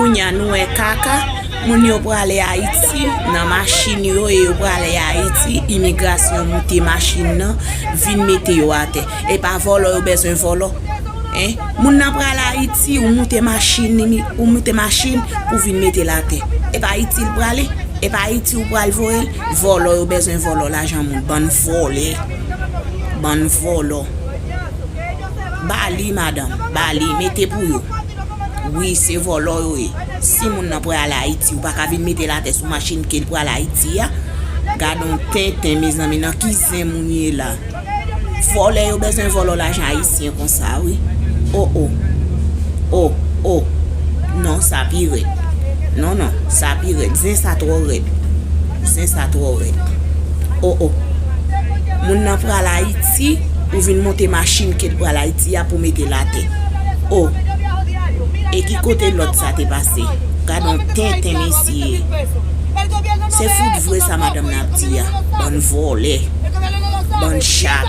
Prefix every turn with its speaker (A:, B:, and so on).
A: Kounya nou e kaka, moun yo prale Haïti, nan machine yo yo prale Haïti, immigration monte machine nan, vin mette yo à terre. Et pas volo yo besoin volo. Hein? Moun nan prale Haïti ou monte machine pour vin mette la terre. Et pas Haïti le prale, et pas Haïti ou prale volo yo besoin volo l'argent moun ban volé. Ban volo. Bali madame, Bali mettez pour yo. Oui, c'est volo yo. Si moun nan prale Haïti ou pas ka vin mette la terre sous machine qu'il prale Haïti ya. Gardons tintin mes amis nan ki zin moun ye là. Volé yo besoin volo l'argent haïtien comme ça oui. Oh oh. Oh oh. Non, ça pire. Non non, ça pire. Zin ça trop red. Zin ça trop red. Oh oh. Moun nan prale Haïti ou vin monter machine qu'il prale Haïti ya pour mettre la terre. Oh. Et qui côté l'autre ça t'est passé? Gardons tintin messieurs. C'est fou de voir ça, madame Nabdia. Bonne volée. Bonne chatte.